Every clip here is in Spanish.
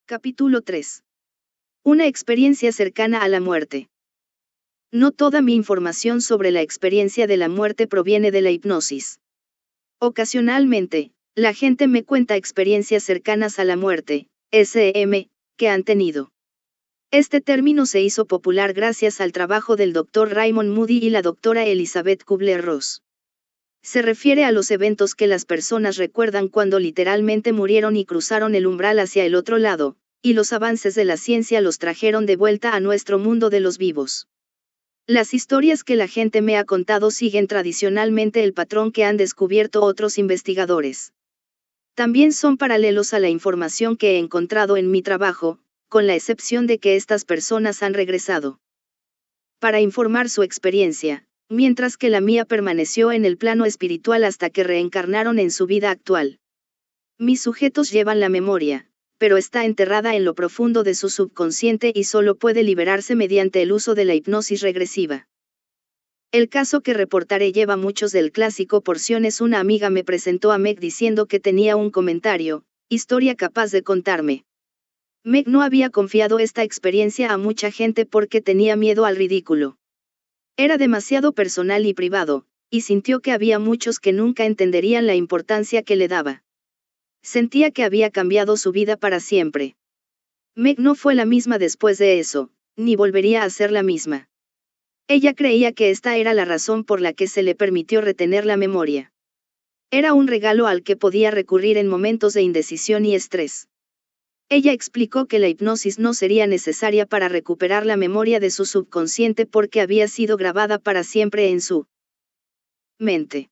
Capítulo 3. Una experiencia cercana a la muerte. No toda mi información sobre la experiencia de la muerte proviene de la hipnosis. Ocasionalmente, la gente me cuenta experiencias cercanas a la muerte, SM, que han tenido. Este término se hizo popular gracias al trabajo del Dr. Raymond Moody y la Dra. Elizabeth Kubler-Ross. Se refiere a los eventos que las personas recuerdan cuando literalmente murieron y cruzaron el umbral hacia el otro lado, y los avances de la ciencia los trajeron de vuelta a nuestro mundo de los vivos. Las historias que la gente me ha contado siguen tradicionalmente el patrón que han descubierto otros investigadores. También son paralelos a la información que he encontrado en mi trabajo, con la excepción de que estas personas han regresado para informar su experiencia, mientras que la mía permaneció en el plano espiritual hasta que reencarnaron en su vida actual. Mis sujetos llevan la memoria, pero está enterrada en lo profundo de su subconsciente y solo puede liberarse mediante el uso de la hipnosis regresiva. El caso que reportaré lleva muchos del clásico porciones. Una amiga me presentó a Meg diciendo que tenía un comentario, historia capaz de contarme. Meg no había confiado esta experiencia a mucha gente porque tenía miedo al ridículo. Era demasiado personal y privado, y sintió que había muchos que nunca entenderían la importancia que le daba. Sentía que había cambiado su vida para siempre. Meg no fue la misma después de eso, ni volvería a ser la misma. Ella creía que esta era la razón por la que se le permitió retener la memoria. Era un regalo al que podía recurrir en momentos de indecisión y estrés. Ella explicó que la hipnosis no sería necesaria para recuperar la memoria de su subconsciente porque había sido grabada para siempre en su mente.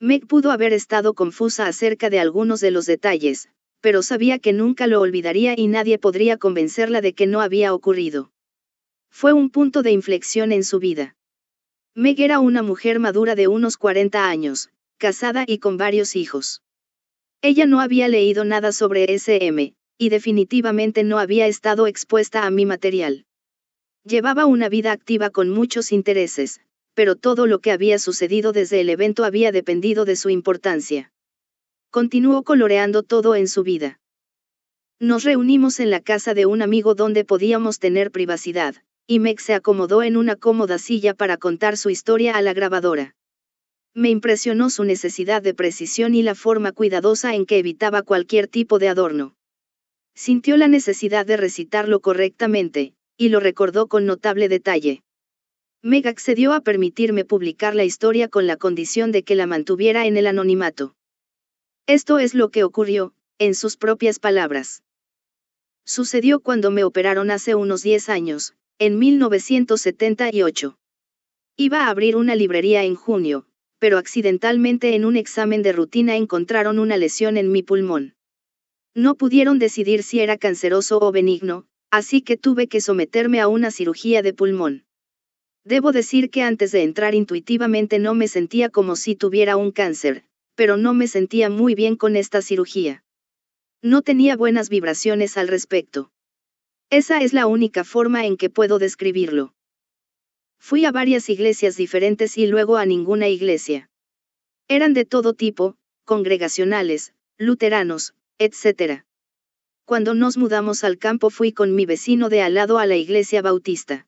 Meg pudo haber estado confusa acerca de algunos de los detalles, pero sabía que nunca lo olvidaría y nadie podría convencerla de que no había ocurrido. Fue un punto de inflexión en su vida. Meg era una mujer madura de unos 40 años, casada y con varios hijos. Ella no había leído nada sobre SM, y definitivamente no había estado expuesta a mi material. Llevaba una vida activa con muchos intereses, pero todo lo que había sucedido desde el evento había dependido de su importancia. Continuó coloreando todo en su vida. Nos reunimos en la casa de un amigo donde podíamos tener privacidad, y Meg se acomodó en una cómoda silla para contar su historia a la grabadora. Me impresionó su necesidad de precisión y la forma cuidadosa en que evitaba cualquier tipo de adorno. Sintió la necesidad de recitarlo correctamente, y lo recordó con notable detalle. Meg accedió a permitirme publicar la historia con la condición de que la mantuviera en el anonimato. Esto es lo que ocurrió, en sus propias palabras. Sucedió cuando me operaron hace unos 10 años, en 1978. Iba a abrir una librería en junio, pero accidentalmente en un examen de rutina encontraron una lesión en mi pulmón. No pudieron decidir si era canceroso o benigno, así que tuve que someterme a una cirugía de pulmón. Debo decir que antes de entrar intuitivamente no me sentía como si tuviera un cáncer, pero no me sentía muy bien con esta cirugía. No tenía buenas vibraciones al respecto. Esa es la única forma en que puedo describirlo. Fui a varias iglesias diferentes y luego a ninguna iglesia. Eran de todo tipo, congregacionales, luteranos, etc. Cuando nos mudamos al campo fui con mi vecino de al lado a la iglesia bautista.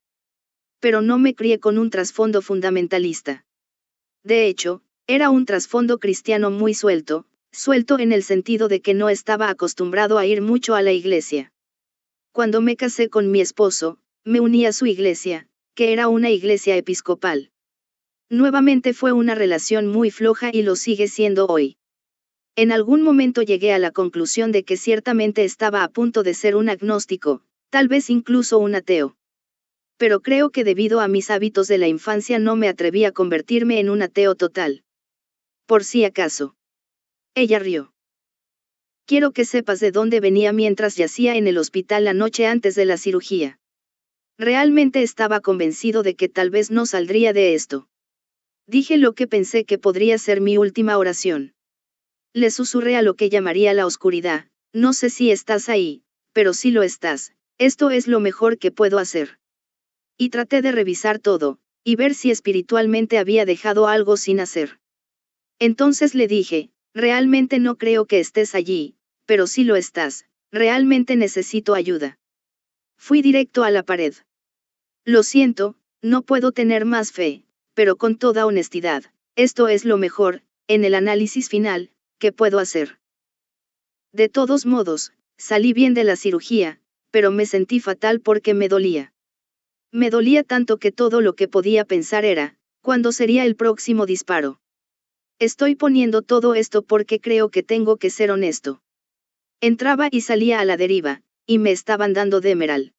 Pero no me crié con un trasfondo fundamentalista. De hecho, era un trasfondo cristiano muy suelto en el sentido de que no estaba acostumbrado a ir mucho a la iglesia. Cuando me casé con mi esposo, me uní a su iglesia, que era una iglesia episcopal. Nuevamente fue una relación muy floja y lo sigue siendo hoy. En algún momento llegué a la conclusión de que ciertamente estaba a punto de ser un agnóstico, tal vez incluso un ateo. Pero creo que debido a mis hábitos de la infancia no me atreví a convertirme en un ateo total. Por si acaso. Ella rió. Quiero que sepas de dónde venía mientras yacía en el hospital la noche antes de la cirugía. Realmente estaba convencido de que tal vez no saldría de esto. Dije lo que pensé que podría ser mi última oración. Le susurré a lo que llamaría la oscuridad, no sé si estás ahí, pero si lo estás, esto es lo mejor que puedo hacer. Y traté de revisar todo, y ver si espiritualmente había dejado algo sin hacer. Entonces le dije, realmente no creo que estés allí, pero si lo estás, realmente necesito ayuda. Fui directo a la pared. Lo siento, no puedo tener más fe, pero con toda honestidad, esto es lo mejor, en el análisis final, que puedo hacer. De todos modos, salí bien de la cirugía, pero me sentí fatal porque me dolía. Me dolía tanto que todo lo que podía pensar era, ¿cuándo sería el próximo disparo? Estoy poniendo todo esto porque creo que tengo que ser honesto. Entraba y salía a la deriva, y me estaban dando Demerol.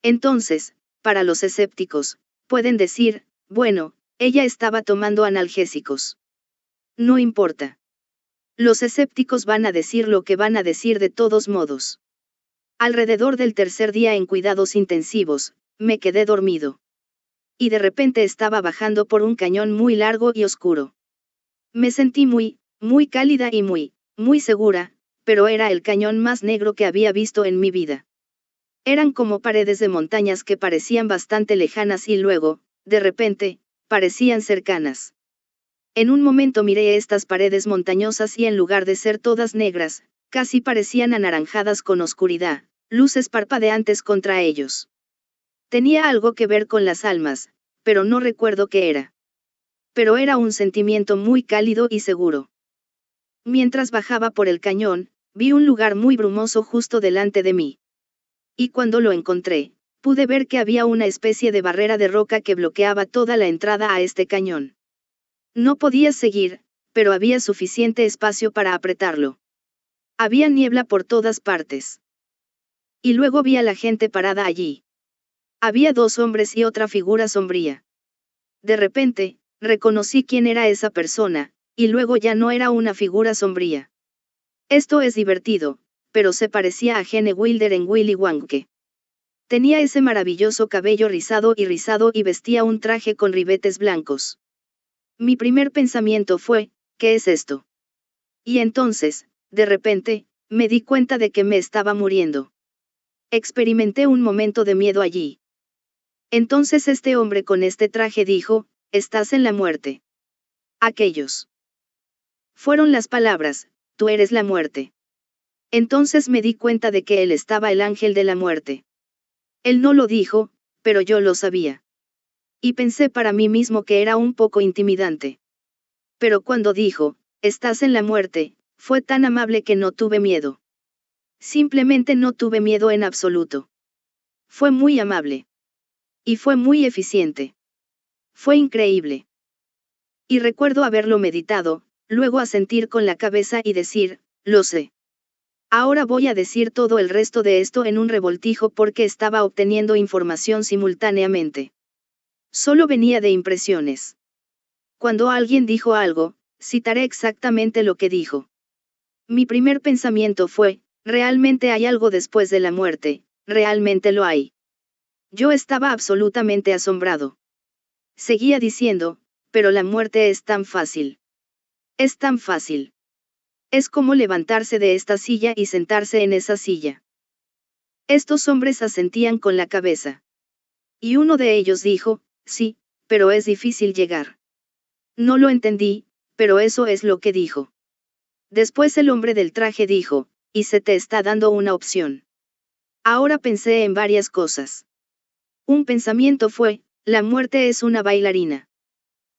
Entonces, para los escépticos, pueden decir, bueno, ella estaba tomando analgésicos. No importa. Los escépticos van a decir lo que van a decir de todos modos. Alrededor del tercer día en cuidados intensivos, me quedé dormido. Y de repente estaba bajando por un cañón muy largo y oscuro. Me sentí muy cálida y muy segura, pero era el cañón más negro que había visto en mi vida. Eran como paredes de montañas que parecían bastante lejanas y luego, de repente, parecían cercanas. En un momento miré estas paredes montañosas y en lugar de ser todas negras, casi parecían anaranjadas con oscuridad, luces parpadeantes contra ellos. Tenía algo que ver con las almas, pero no recuerdo qué era. Pero era un sentimiento muy cálido y seguro. Mientras bajaba por el cañón, vi un lugar muy brumoso justo delante de mí. Y cuando lo encontré, pude ver que había una especie de barrera de roca que bloqueaba toda la entrada a este cañón. No podía seguir, pero había suficiente espacio para apretarlo. Había niebla por todas partes. Y luego vi a la gente parada allí. Había 2 hombres y otra figura sombría. De repente, reconocí quién era esa persona, y luego ya no era una figura sombría. Esto es divertido, pero se parecía a Gene Wilder en Willy Wonka. Tenía ese maravilloso cabello rizado y vestía un traje con ribetes blancos. Mi primer pensamiento fue, ¿qué es esto? Y entonces, de repente, me di cuenta de que me estaba muriendo. Experimenté un momento de miedo allí. Entonces este hombre con este traje dijo, estás en la muerte. Aquellos fueron las palabras, tú eres la muerte. Entonces me di cuenta de que él estaba el ángel de la muerte. Él no lo dijo, pero yo lo sabía. Y pensé para mí mismo que era un poco intimidante. Pero cuando dijo, estás en la muerte, fue tan amable que no tuve miedo. Simplemente no tuve miedo en absoluto. Fue muy amable. Y fue muy eficiente. Fue increíble. Y recuerdo haberlo meditado, luego asentir con la cabeza y decir, lo sé. Ahora voy a decir todo el resto de esto en un revoltijo porque estaba obteniendo información simultáneamente. Solo venía de impresiones. Cuando alguien dijo algo, citaré exactamente lo que dijo. Mi primer pensamiento fue, realmente hay algo después de la muerte, realmente lo hay. Yo estaba absolutamente asombrado. Seguía diciendo, pero la muerte es tan fácil. Es tan fácil. Es como levantarse de esta silla y sentarse en esa silla. Estos hombres asentían con la cabeza. Y uno de ellos dijo, sí, pero es difícil llegar. No lo entendí, pero eso es lo que dijo. Después el hombre del traje dijo, y se te está dando una opción. Ahora pensé en varias cosas. Un pensamiento fue, la muerte es una bailarina.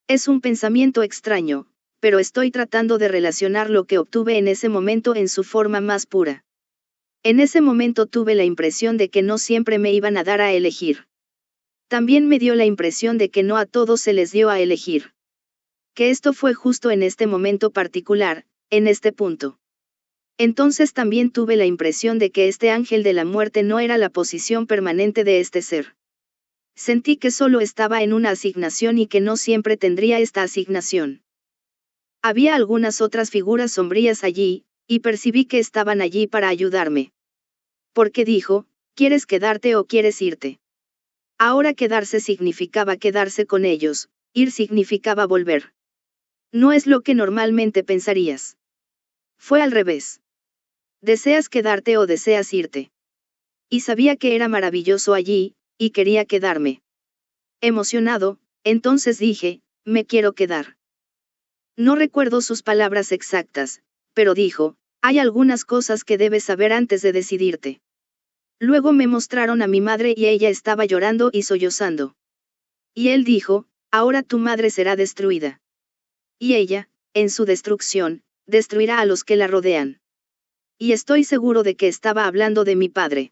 Es un pensamiento extraño, pero estoy tratando de relacionar lo que obtuve en ese momento en su forma más pura. En ese momento tuve la impresión de que no siempre me iban a dar a elegir. También me dio la impresión de que no a todos se les dio a elegir. Que esto fue justo en este momento particular, en este punto. Entonces también tuve la impresión de que este ángel de la muerte no era la posición permanente de este ser. Sentí que solo estaba en una asignación y que no siempre tendría esta asignación. Había algunas otras figuras sombrías allí, y percibí que estaban allí para ayudarme. Porque dijo, ¿quieres quedarte o quieres irte? Ahora quedarse significaba quedarse con ellos, ir significaba volver. No es lo que normalmente pensarías. Fue al revés. ¿Deseas quedarte o deseas irte? Y sabía que era maravilloso allí, y quería quedarme. Emocionado, entonces dije, me quiero quedar. No recuerdo sus palabras exactas, pero dijo, Hay algunas cosas que debes saber antes de decidirte. Luego me mostraron a mi madre y ella estaba llorando y sollozando. Y él dijo, ahora tu madre será destruida. Y ella, en su destrucción, destruirá a los que la rodean. Y estoy seguro de que estaba hablando de mi padre.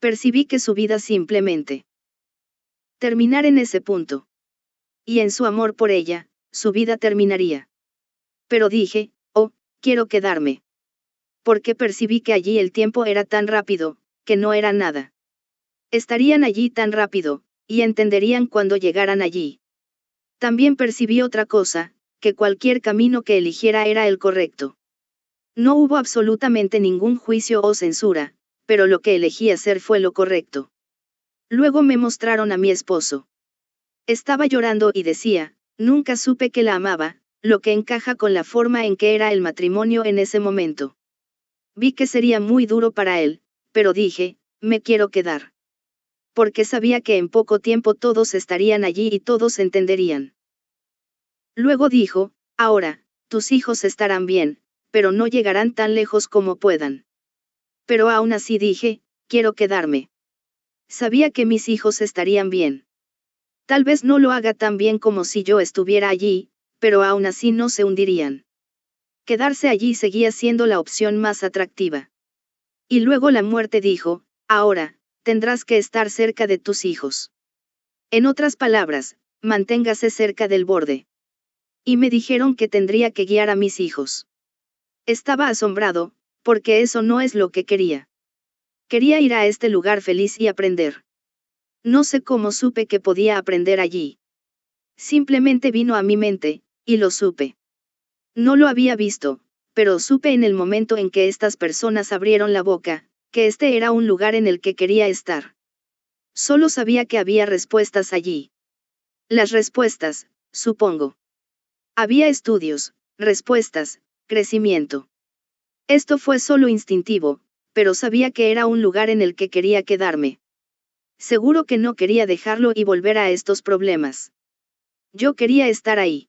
Percibí que su vida simplemente terminar en ese punto. Y en su amor por ella, su vida terminaría. Pero dije, oh, quiero quedarme. Porque percibí que allí el tiempo era tan rápido, que no era nada. Estarían allí tan rápido, y entenderían cuando llegaran allí. También percibí otra cosa, que cualquier camino que eligiera era el correcto. No hubo absolutamente ningún juicio o censura, pero lo que elegí hacer fue lo correcto. Luego me mostraron a mi esposo. Estaba llorando y decía, nunca supe que la amaba, lo que encaja con la forma en que era el matrimonio en ese momento. Vi que sería muy duro para él, pero dije, me quiero quedar. Porque sabía que en poco tiempo todos estarían allí y todos entenderían. Luego dijo, ahora, tus hijos estarán bien, pero no llegarán tan lejos como puedan. Pero aún así dije, quiero quedarme. Sabía que mis hijos estarían bien. Tal vez no lo haga tan bien como si yo estuviera allí, pero aún así no se hundirían. Quedarse allí seguía siendo la opción más atractiva. Y luego la muerte dijo, ahora, tendrás que estar cerca de tus hijos. En otras palabras, manténgase cerca del borde. Y me dijeron que tendría que guiar a mis hijos. Estaba asombrado, porque eso no es lo que quería. Quería ir a este lugar feliz y aprender. No sé cómo supe que podía aprender allí. Simplemente vino a mi mente, y lo supe. No lo había visto, pero supe en el momento en que estas personas abrieron la boca, que este era un lugar en el que quería estar. Solo sabía que había respuestas allí. Las respuestas, supongo. Había estudios, respuestas, crecimiento. Esto fue solo instintivo, pero sabía que era un lugar en el que quería quedarme. Seguro que no quería dejarlo y volver a estos problemas. Yo quería estar ahí.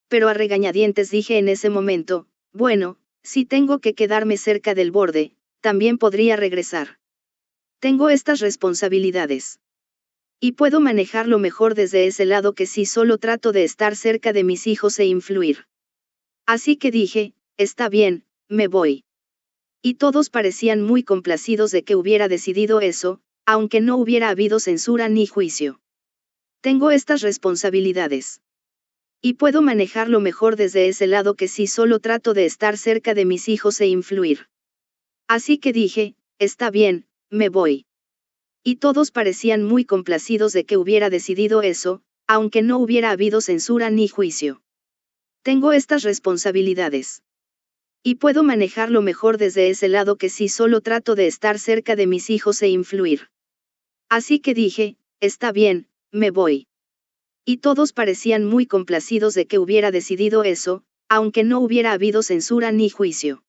Pero a regañadientes dije en ese momento, bueno, si tengo que quedarme cerca del borde, también podría regresar. Tengo estas responsabilidades. Y puedo manejarlo mejor desde ese lado que si solo trato de estar cerca de mis hijos e influir. Así que dije, está bien, me voy. Y todos parecían muy complacidos de que hubiera decidido eso, aunque no hubiera habido censura ni juicio. Tengo estas responsabilidades. Y puedo manejarlo mejor desde ese lado que si solo trato de estar cerca de mis hijos e influir. Así que dije, está bien, me voy. Y todos parecían muy complacidos de que hubiera decidido eso, aunque no hubiera habido censura ni juicio. Tengo estas responsabilidades. Y puedo manejarlo mejor desde ese lado que si solo trato de estar cerca de mis hijos e influir. Así que dije, está bien, me voy. Y todos parecían muy complacidos de que hubiera decidido eso, aunque no hubiera habido censura ni juicio.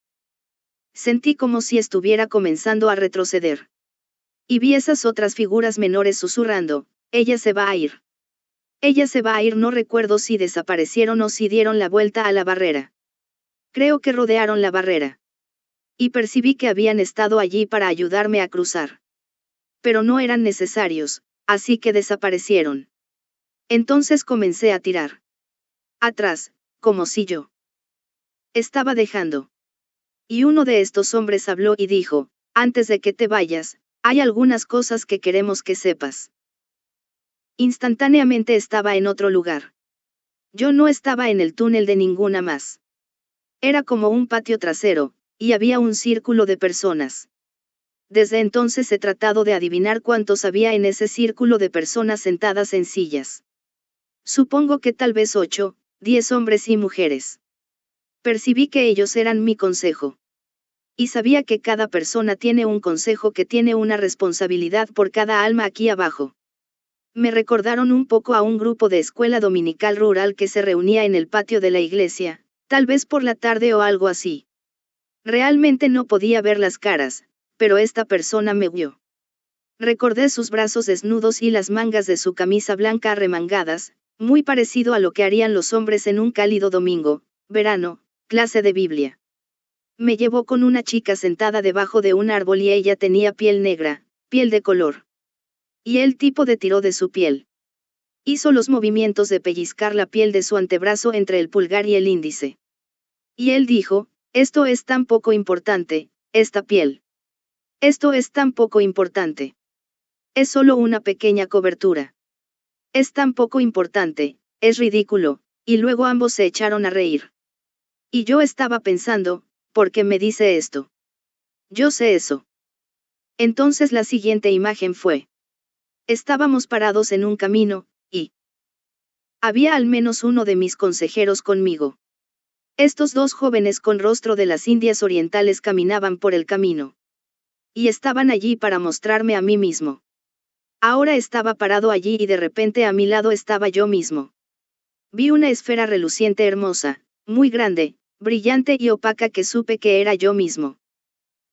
Sentí como si estuviera comenzando a retroceder. Y vi esas otras figuras menores susurrando, ella se va a ir. Ella se va a ir, no recuerdo si desaparecieron o si dieron la vuelta a la barrera. Creo que rodearon la barrera. Y percibí que habían estado allí para ayudarme a cruzar. Pero no eran necesarios, así que desaparecieron. Entonces comencé a tirar. Atrás, como si yo estaba dejando. Y uno de estos hombres habló y dijo, antes de que te vayas, hay algunas cosas que queremos que sepas. Instantáneamente estaba en otro lugar. Yo no estaba en el túnel de ninguna más. Era como un patio trasero, y había un círculo de personas. Desde entonces he tratado de adivinar cuántos había en ese círculo de personas sentadas en sillas. Supongo que tal vez 8, 10 hombres y mujeres. Percibí que ellos eran mi consejo. Y sabía que cada persona tiene un consejo que tiene una responsabilidad por cada alma aquí abajo. Me recordaron un poco a un grupo de escuela dominical rural que se reunía en el patio de la iglesia, tal vez por la tarde o algo así. Realmente no podía ver las caras, pero esta persona me vio. Recordé sus brazos desnudos y las mangas de su camisa blanca arremangadas, muy parecido a lo que harían los hombres en un cálido domingo, verano, clase de Biblia. Me llevó con una chica sentada debajo de un árbol y ella tenía piel negra, piel de color. Y el tipo de tiró de su piel. Hizo los movimientos de pellizcar la piel de su antebrazo entre el pulgar y el índice. Y él dijo, esto es tan poco importante, esta piel. Esto es tan poco importante. Es solo una pequeña cobertura. Es tan poco importante, es ridículo, y luego ambos se echaron a reír. Y yo estaba pensando, ¿por qué me dice esto? Yo sé eso. Entonces la siguiente imagen fue. Estábamos parados en un camino, y había al menos uno de mis consejeros conmigo. Estos dos jóvenes con rostro de las Indias Orientales caminaban por el camino. Y estaban allí para mostrarme a mí mismo. Ahora estaba parado allí y de repente a mi lado estaba yo mismo. Vi una esfera reluciente hermosa, muy grande, brillante y opaca que supe que era yo mismo.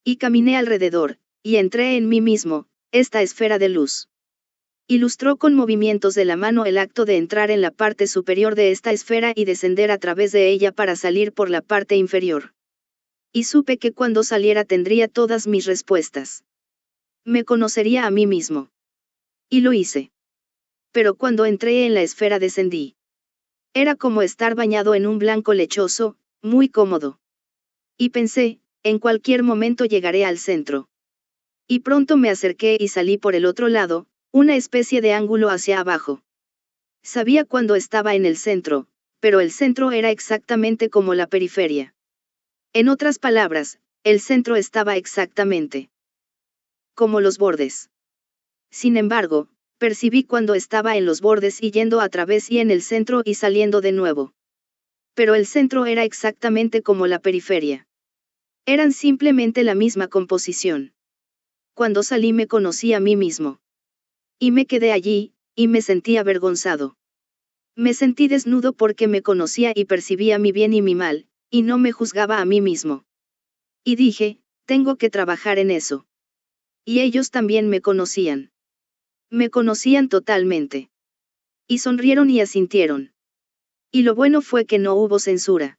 Y caminé alrededor, y entré en mí mismo, esta esfera de luz. Ilustró con movimientos de la mano el acto de entrar en la parte superior de esta esfera y descender a través de ella para salir por la parte inferior. Y supe que cuando saliera tendría todas mis respuestas. Me conocería a mí mismo. Y lo hice. Pero cuando entré en la esfera descendí. Era como estar bañado en un blanco lechoso, muy cómodo. Y pensé, en cualquier momento llegaré al centro. Y pronto me acerqué y salí por el otro lado, una especie de ángulo hacia abajo. Sabía cuándo estaba en el centro, pero el centro era exactamente como la periferia. En otras palabras, el centro estaba exactamente como los bordes. Sin embargo, percibí cuando estaba en los bordes y yendo a través y en el centro y saliendo de nuevo. Pero el centro era exactamente como la periferia. Eran simplemente la misma composición. Cuando salí me conocí a mí mismo. Y me quedé allí, y me sentí avergonzado. Me sentí desnudo porque me conocía y percibía mi bien y mi mal, y no me juzgaba a mí mismo. Y dije, tengo que trabajar en eso. Y ellos también me conocían. Me conocían totalmente. Y sonrieron y asintieron. Y lo bueno fue que no hubo censura.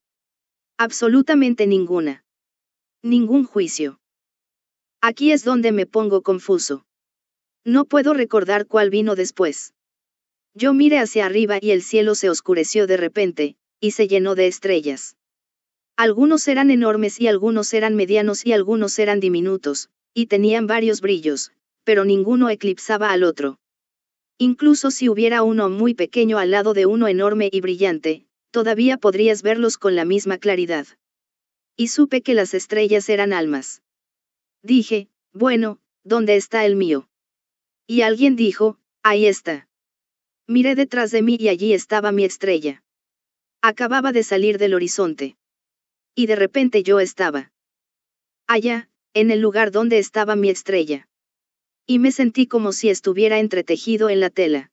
Absolutamente ninguna. Ningún juicio. Aquí es donde me pongo confuso. No puedo recordar cuál vino después. Yo miré hacia arriba y el cielo se oscureció de repente, y se llenó de estrellas. Algunos eran enormes y algunos eran medianos y algunos eran diminutos, y tenían varios brillos, pero ninguno eclipsaba al otro. Incluso si hubiera uno muy pequeño al lado de uno enorme y brillante, todavía podrías verlos con la misma claridad. Y supe que las estrellas eran almas. Dije, bueno, ¿dónde está el mío? Y alguien dijo, ahí está. Miré detrás de mí y allí estaba mi estrella. Acababa de salir del horizonte. Y de repente yo estaba allá, en el lugar donde estaba mi estrella. Y me sentí como si estuviera entretejido en la tela.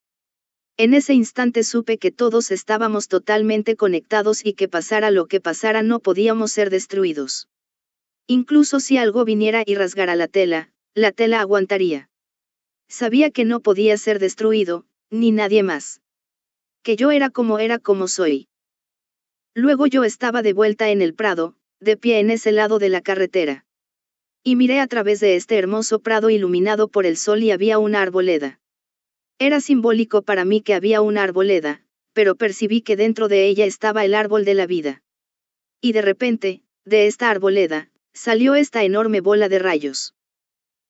En ese instante supe que todos estábamos totalmente conectados y que pasara lo que pasara no podíamos ser destruidos. Incluso si algo viniera y rasgara la tela aguantaría. Sabía que no podía ser destruido, ni nadie más. Que yo era como soy. Luego yo estaba de vuelta en el prado, de pie en ese lado de la carretera. Y miré a través de este hermoso prado iluminado por el sol y había una arboleda. Era simbólico para mí que había una arboleda, pero percibí que dentro de ella estaba el árbol de la vida. Y de repente, de esta arboleda, salió esta enorme bola de rayos.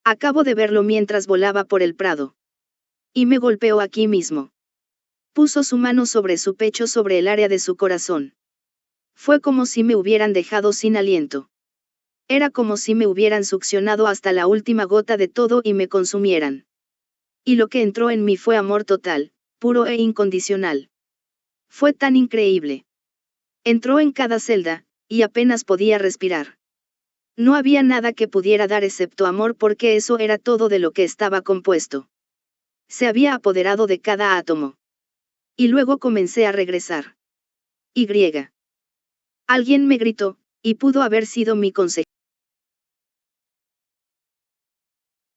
Acabo de verlo mientras volaba por el prado. Y me golpeó aquí mismo. Puso su mano sobre su pecho sobre el área de su corazón. Fue como si me hubieran dejado sin aliento. Era como si me hubieran succionado hasta la última gota de todo y me consumieran. Y lo que entró en mí fue amor total, puro e incondicional. Fue tan increíble. Entró en cada celda, y apenas podía respirar. No había nada que pudiera dar excepto amor porque eso era todo de lo que estaba compuesto. Se había apoderado de cada átomo. Y luego comencé a regresar. Y. Alguien me gritó, y pudo haber sido mi consejero.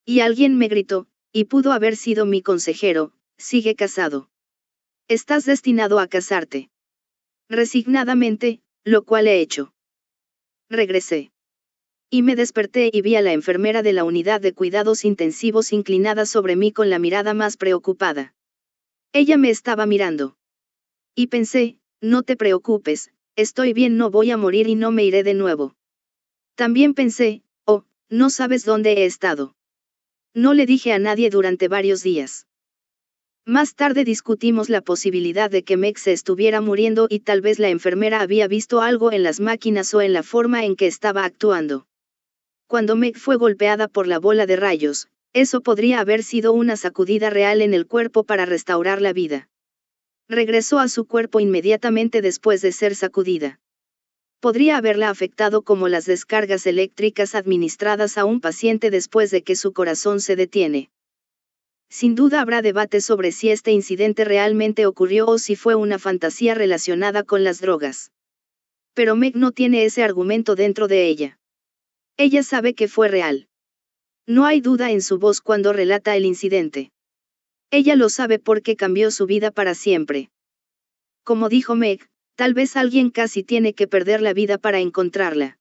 Y alguien me gritó, y pudo haber sido mi consejero, sigue casado. Estás destinado a casarte. Resignadamente, lo cual he hecho. Regresé. Y me desperté y vi a la enfermera de la unidad de cuidados intensivos inclinada sobre mí con la mirada más preocupada. Ella me estaba mirando. Y pensé, no te preocupes, estoy bien, no voy a morir y no me iré de nuevo. También pensé, oh, no sabes dónde he estado. No le dije a nadie durante varios días. Más tarde discutimos la posibilidad de que Meg se estuviera muriendo y tal vez la enfermera había visto algo en las máquinas o en la forma en que estaba actuando. Cuando Meg fue golpeada por la bola de rayos, eso podría haber sido una sacudida real en el cuerpo para restaurar la vida. Regresó a su cuerpo inmediatamente después de ser sacudida. Podría haberla afectado como las descargas eléctricas administradas a un paciente después de que su corazón se detiene. Sin duda habrá debate sobre si este incidente realmente ocurrió o si fue una fantasía relacionada con las drogas. Pero Meg no tiene ese argumento dentro de ella. Ella sabe que fue real. No hay duda en su voz cuando relata el incidente. Ella lo sabe porque cambió su vida para siempre. Como dijo Meg, tal vez alguien casi tiene que perder la vida para encontrarla.